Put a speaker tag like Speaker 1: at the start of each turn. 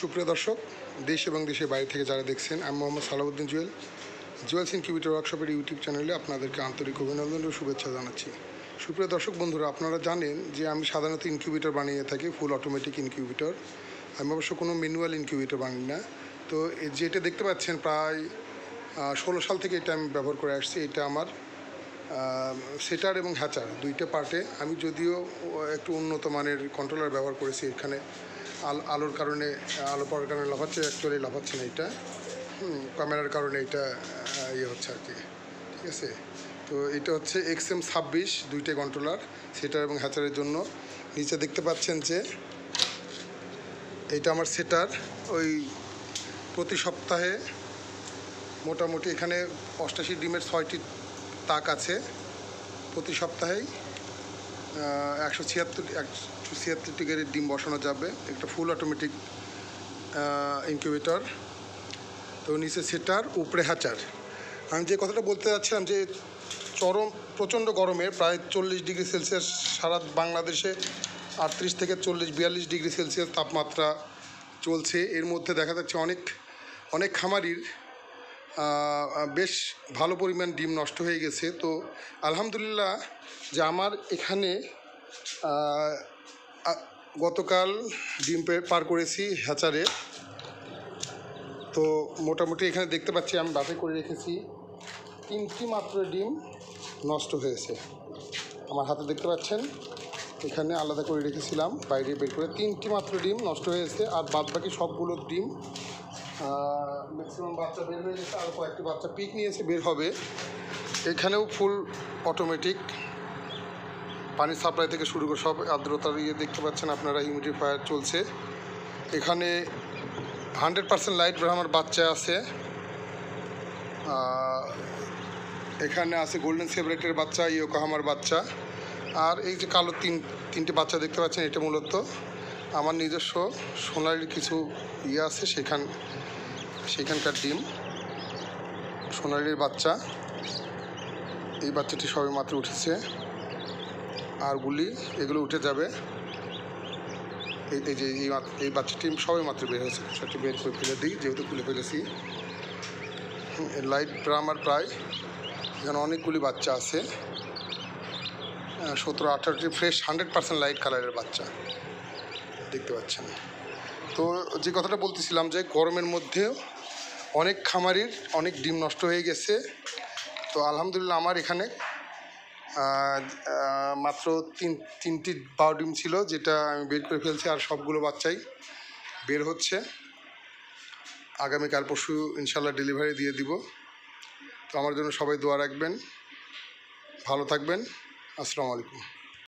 Speaker 1: সুপ্রিয় দর্শক, দেশ এবং দেশের বাইরে থেকে যারা দেখছেন, আমি মোহাম্মদ সালাউদ্দিন জুয়েলস ইনকিউবেটর ওয়ার্কশপের ইউটিউব চ্যানেলে আপনাদেরকে আন্তরিক অভিনন্দন ও শুভেচ্ছা জানাচ্ছি। সুপ্রিয় দর্শক বন্ধুরা, আপনারা জানেন যে আমি সাধারণত ইনকিউবেটর বানিয়ে থাকি, ফুল অটোমেটিক ইনকিউবেটর। আমি অবশ্য কোনো ম্যানুয়াল ইনকিউবেটর বানাই না। তো যেটা দেখতে পাচ্ছেন প্রায় 16 সাল থেকে এটা আমি ব্যবহার করে আসছি। এটা আমার সেটার এবং হ্যাচার দুইটা পার্টে। আমি যদিও একটু উন্নত মানের কন্ট্রোলার ব্যবহার করেছি। এখানে আলোর কারণে, আলো পড়ার কারণে লাফাচ্ছে, অ্যাকচুয়ালি লাফাচ্ছে না এটা, ক্যামেরার কারণে এটা ইয়ে হচ্ছে আর কি। ঠিক আছে, তো এটা হচ্ছে XM26 দুইটা কন্ট্রোলার, সেটার এবং হ্যাচারের জন্য। নিচে দেখতে পাচ্ছেন যে এটা আমার সেটার। ওই প্রতি সপ্তাহে মোটামুটি এখানে 88 ডিমের 6টি তাক আছে। প্রতি সপ্তাহেই 176 টিকের ডিম বসানো যাবে। একটা ফুল অটোমেটিক ইনকিউবেটর। তো নিচে সেটার, উপরে হ্যাচার। আমি যে কথাটা বলতে যাচ্ছিলাম যে প্রচণ্ড গরমে প্রায় 40 ডিগ্রি সেলসিয়াস সারা বাংলাদেশে 38 থেকে 40-42 ডিগ্রি সেলসিয়াস তাপমাত্রা চলছে। এর মধ্যে দেখা যাচ্ছে অনেক খামারির বেশ ভালো পরিমাণ ডিম নষ্ট হয়ে গেছে। তো আলহামদুলিল্লাহ যে আমার এখানে গতকাল ডিম পার করেছি হ্যাচারে। তো মোটামুটি এখানে দেখতে পাচ্ছি আমি বাছাই করে রেখেছি, 3টি মাত্র ডিম নষ্ট হয়েছে। আমার হাতে দেখতে পাচ্ছেন, এখানে আলাদা করে রেখেছিলাম, বাইরে বের করে 3টি মাত্র ডিম নষ্ট হয়েছে। আর বাদবাকি সবগুলো ডিম ম্যাক্সিমাম বাচ্চা বের হয়ে গেছে। আর কয়েকটি বাচ্চা পিক নিয়েছে, বের হবে। এখানেও ফুল অটোমেটিক, পানি সাপ্লাই থেকে শুরু করে সব আর্দ্রতার দেখতে পাচ্ছেন আপনারা, হিউমিডিফায়ার চলছে। এখানে 100% লাইট ব্রাহ্মার বাচ্চা আছে। এখানে আছে গোল্ডেন সেপারেটের বাচ্চা, ইয়োকোহামার বাচ্চা। আর এই যে কালো তিনটে বাচ্চা দেখতে পাচ্ছেন, এটা মূলত আমার নিজস্ব সোনালির কিছু আছে, সেখানকার ডিম, সোনালির বাচ্চা। এই বাচ্চাটি সবে মাত্র উঠেছে। আর এগুলো উঠে যাবে। এই যে এই বাচ্চাটি সবে মাত্র বের হয়েছে, সেটি বের করে ফেলে দিই, যেহেতু খুলে ফেলেছি। লাইট ব্রাহ্মার প্রায় এখানে অনেকগুলি বাচ্চা আছে, 17-18টি ফ্রেশ 100% লাইট কালারের বাচ্চা দেখতে পাচ্ছেন। তো যে কথাটা বলতেছিলাম যে গরমের মধ্যেও অনেক খামারির অনেক ডিম নষ্ট হয়ে গেছে। তো আলহামদুলিল্লাহ আমার এখানে মাত্র তিনটি 12 ডিম ছিল, যেটা আমি বের করে ফেলছি। আর সবগুলো বাচ্চাই বের হচ্ছে। আগামীকাল পরশু ইনশাল্লাহ ডেলিভারি দিয়ে দিব। তো আমার জন্য সবাই দোয়া রাখবেন, ভালো থাকবেন। আসসালামু আলাইকুম।